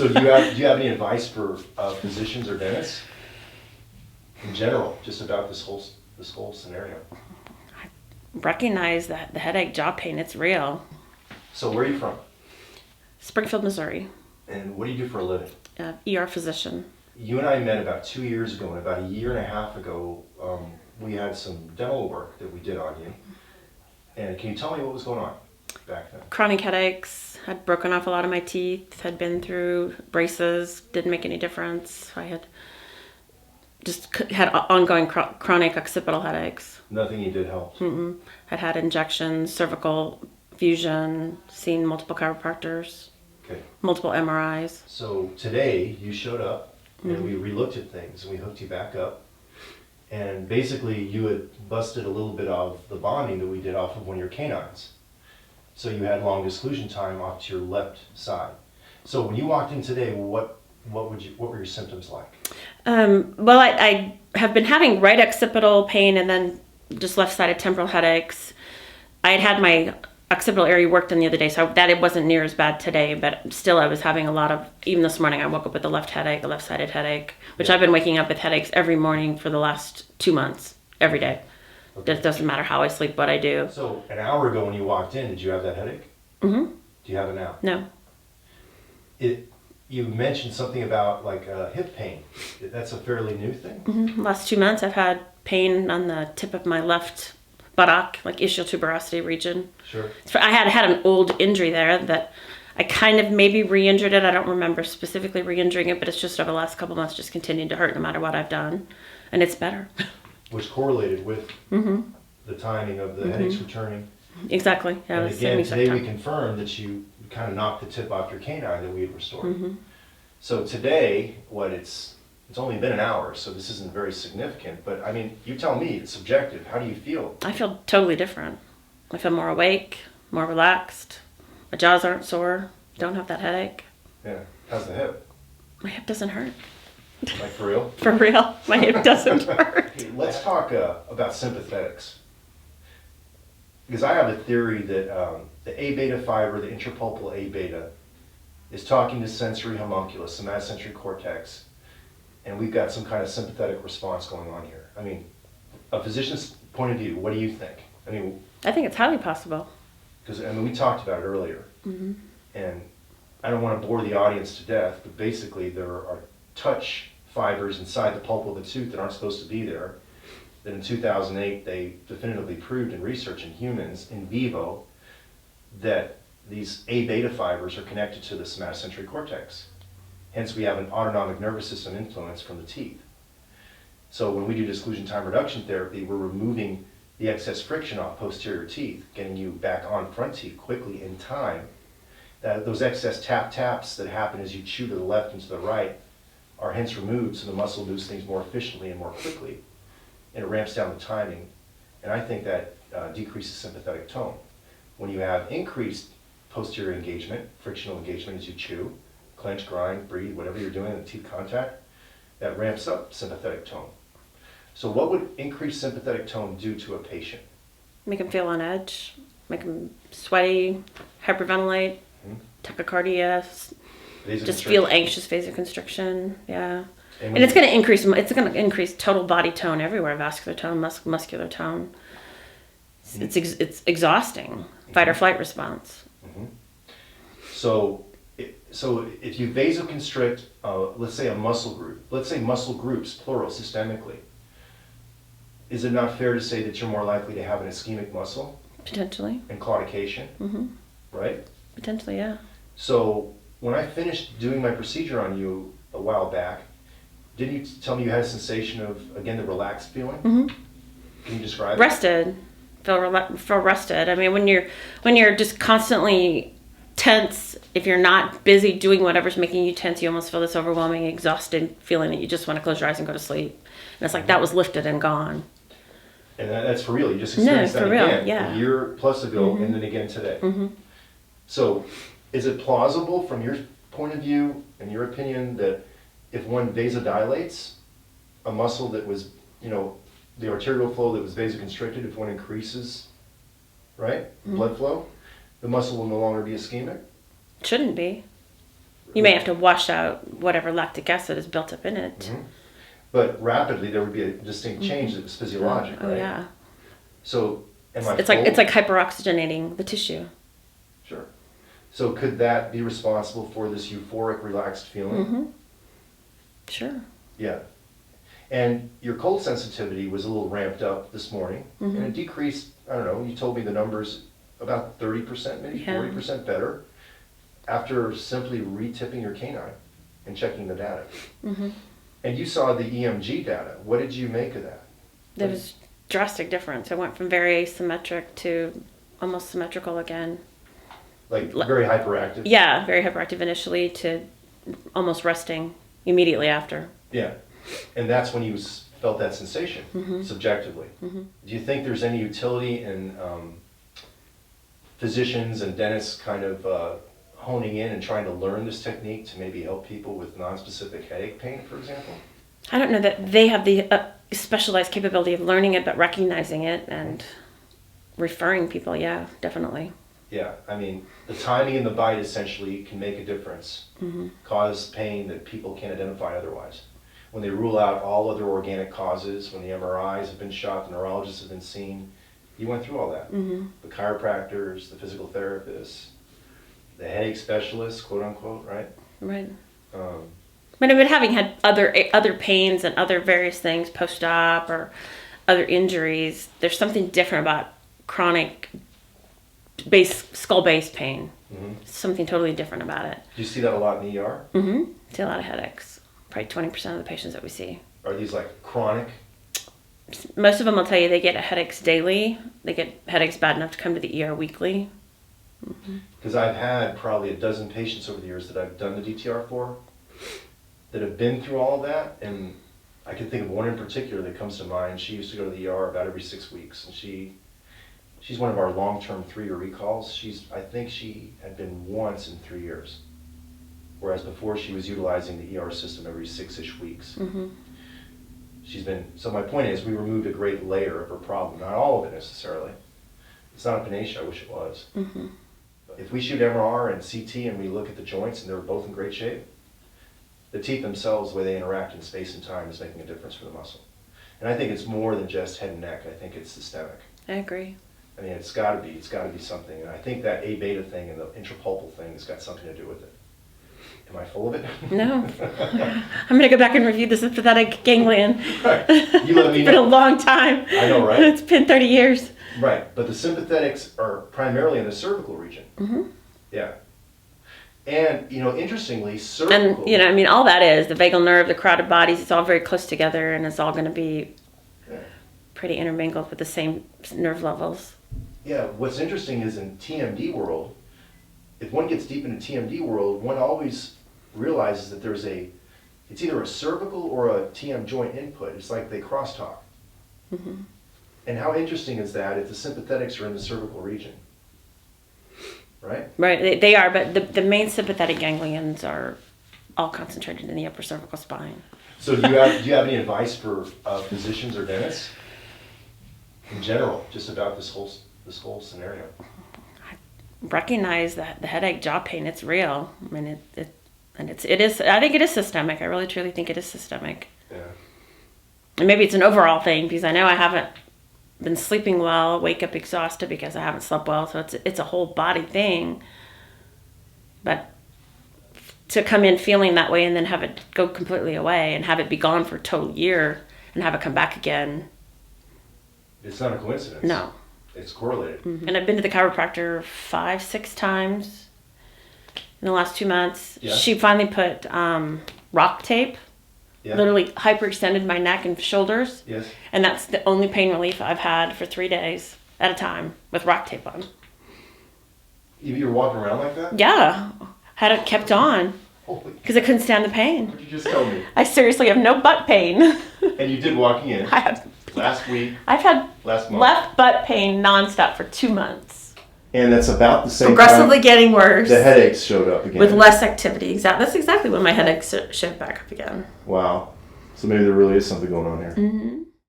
So do you have any advice for physicians or dentists in general, just about this whole scenario? I recognize that the headache, jaw pain, it's real. So where are you from? Springfield, Missouri. And what do you do for a living? ER physician. You and I met about 2 years ago, and about a year and a half ago, we had some dental work that we did on you. And can you tell me what was going on back then? Chronic headaches, had broken off a lot of my teeth, had been through braces, didn't make any difference. I had ongoing chronic occipital headaches. Nothing you did helped? Had injections, cervical fusion, seen multiple chiropractors, multiple MRIs. So today you showed up and we re-looked at things and we hooked you back up. And basically you had busted a little bit of the bonding that we did off of one of your canines. So you had long disclusion time off to your left side. So when you walked in today, what were your symptoms like? Well, I have been having right occipital pain and then just left-sided temporal headaches. I had my occipital area worked on the other day, so that it wasn't near as bad today, but still I was having a lot of, even this morning I woke up with a left-sided headache, which I've been waking up with headaches every morning for the last 2 months, every day. Okay. It doesn't matter how I sleep, what I do. So an hour ago when you walked in, did you have that headache? Do you have it now? No. You mentioned something about like hip pain. That's a fairly new thing? Last 2 months I've had pain on the tip of my left buttock, like ischial tuberosity region. Sure. I had an old injury there that I kind of maybe re-injured it. I don't remember specifically re-injuring it, but it's just over the last couple months just continued to hurt no matter what I've done. And it's better. Which correlated with the timing of the headaches returning. Exactly. Yeah, and again, today we confirmed that you kind of knocked the tip off your canine that we had restored. So today, it's only been an hour, so this isn't very significant, but I mean, you tell me, it's subjective. How do you feel? I feel totally different. I feel more awake, more relaxed. My jaws aren't sore. Don't have that headache. Yeah. How's the hip? My hip doesn't hurt. Like for real? For real. My hip doesn't hurt. Okay, let's talk about sympathetics. Because I have a theory that the A beta fiber, the intrapulpal A beta, is talking to sensory homunculus, the metasensory cortex, and we've got some kind of sympathetic response going on here. I mean, a physician's point of view, what do you think? I mean, I think it's highly possible. Because I mean, we talked about it earlier, and I don't want to bore the audience to death, but basically there are touch fibers inside the pulp of the tooth that aren't supposed to be there. That in 2008 they definitively proved in research in humans in vivo that these A beta fibers are connected to the somatosensory cortex. Hence we have an autonomic nervous system influence from the teeth. So when we do disclusion time reduction therapy, we're removing the excess friction off posterior teeth, getting you back on front teeth quickly in time. Those excess taps that happen as you chew to the left and to the right are hence removed, so the muscle moves things more efficiently and more quickly, and it ramps down the timing. And I think that decreases sympathetic tone. When you have increased posterior engagement, frictional engagement as you chew, clench, grind, breathe, whatever you're doing in the teeth contact, that ramps up sympathetic tone. So what would increased sympathetic tone do to a patient? Make them feel on edge, make them sweaty, hyperventilate, tachycardia, just feel anxious, vasoconstriction, yeah. And it's going to increase total body tone everywhere, vascular tone, muscular tone. It's exhausting, fight or flight response. So if you vasoconstrict, let's say a muscle group, let's say muscle groups, plural, systemically, is it not fair to say that you're more likely to have an ischemic muscle? Potentially. And claudication, right? Potentially, yeah. So when I finished doing my procedure on you a while back, didn't you tell me you had a sensation of, again, the relaxed feeling? Can you describe it? Rested. Feel rested. I mean, when you're just constantly tense, if you're not busy doing whatever's making you tense, you almost feel this overwhelming, exhausted feeling that you just want to close your eyes and go to sleep. And it's like that was lifted and gone. And that's for real. You just experienced that again a year plus ago, and then again today. So is it plausible from your point of view, in your opinion, that if one vasodilates a muscle that was, the arterial flow that was vasoconstricted, if one increases, right, blood flow, the muscle will no longer be ischemic? Shouldn't be. You may have to wash out whatever lactic acid is built up in it. Mm-hmm. But rapidly there would be a distinct change that was physiologic, Oh right? yeah. So am I It's like hyperoxygenating the tissue. Sure. So could that be responsible for this euphoric, relaxed feeling? Mm-hmm. Sure. Yeah. And your cold sensitivity was a little ramped up this morning, Mm-hmm. and it decreased, I don't know, you told me the numbers about 30%, maybe Yeah. 40% better after simply re-tipping your canine and checking the data. Mm-hmm. And you saw the EMG data. What did you make of that? There was drastic difference. It went from very asymmetric to almost symmetrical again. Like very hyperactive? Yeah, very hyperactive initially to almost resting immediately after. Yeah. And that's when you felt that sensation, Mm-hmm. subjectively. Mm-hmm. Do you think there's any utility in physicians and dentists kind of honing in and trying to learn this technique to maybe help people with nonspecific headache pain, for example? I don't know that they have the specialized capability of learning it, but recognizing it and referring people. Yeah, definitely. Yeah, I mean, the timing and the bite essentially can make a difference, Mm-hmm. cause pain that people can't identify otherwise. When they rule out all other organic causes, when the MRIs have been shot, the neurologists have been seen, you went through all that. Mm-hmm. The chiropractors, the physical therapists, the headache specialists, quote unquote, right? Right. Um, But I've been having had other pains and other various things post-op or other injuries. There's something different about chronic skull base pain. mhm. Something totally different about it. Do you see that a lot in the ER? Mm-hmm. See a lot of headaches. Probably 20% of the patients that we see. Are these like chronic? Most of them will tell you they get headaches daily. They get headaches bad enough to come to the ER weekly. Because I've had probably a dozen patients over the years that I've done the DTR for that have been through all of that, and I can think of one in particular that comes to mind. She used to go to the ER about every 6 weeks, and she's one of our long-term 3-year recalls. I think she had been once in 3 years, whereas before she was utilizing the ER system every 6-ish weeks. Mm-hmm. So my point is, we removed a great layer of her problem, not all of it necessarily. It's not a panacea, I wish it was. Mm-hmm. If we shoot MRR and CT and we look at the joints and they're both in great shape, the teeth themselves, the way they interact in space and time, is making a difference for the muscle. And I think it's more than just head and neck. I think it's systemic. I agree. I mean, it's got to be something. And I think that A beta thing and the intrapulpal thing has got something to do with it. Am I full of it? No. I'm going to go back and review the sympathetic ganglion. Right. You let me It's been a know. long time. I know, right? It's been 30 years. Right. But the sympathetics are primarily in the cervical region. Mm-hmm. Yeah. And, interestingly, cervical... And, all that is, the vagal nerve, the carotid bodies, it's all very close together, and it's all going to be Yeah. pretty intermingled with the same nerve levels. Yeah, what's interesting is in TMD world, if one gets deep into TMD world, one always realizes that it's either a cervical or a TM joint input. It's like they crosstalk. Mm-hmm. And how interesting is that if the sympathetics are in the cervical region? Right? Right, they are, but the main sympathetic ganglions are all concentrated in the upper cervical spine. So do you have any advice for physicians or dentists in general, just about this whole scenario? Recognize that the headache, jaw pain, it's real. I mean, it is. I think it is systemic. I really truly think it is systemic. Yeah. And maybe it's an overall thing because I know I haven't been sleeping well, wake up exhausted because I haven't slept well. So it's a whole body thing. But to come in feeling that way and then have it go completely away and have it be gone for a total year and have it come back again. It's not a coincidence. No. It's correlated. Mm-hmm. And I've been to the chiropractor 5-6 times in the last 2 months. Yeah. She finally put rock tape, Yeah. literally hyperextended my neck and shoulders. Yes. And that's the only pain relief I've had for 3 days at a time with rock tape on. You're walking around like that? Yeah. Had it kept on Holy. because I couldn't stand the What pain. did you just tell me? I seriously have no butt pain. And you did walking in last week, I've had last month. left butt pain nonstop for 2 months. And that's about the same Progressively time getting worse. the headaches showed up again. With less activity. That's exactly when my headaches showed back up again. Wow. So maybe there really is something going on here. Mm-hmm.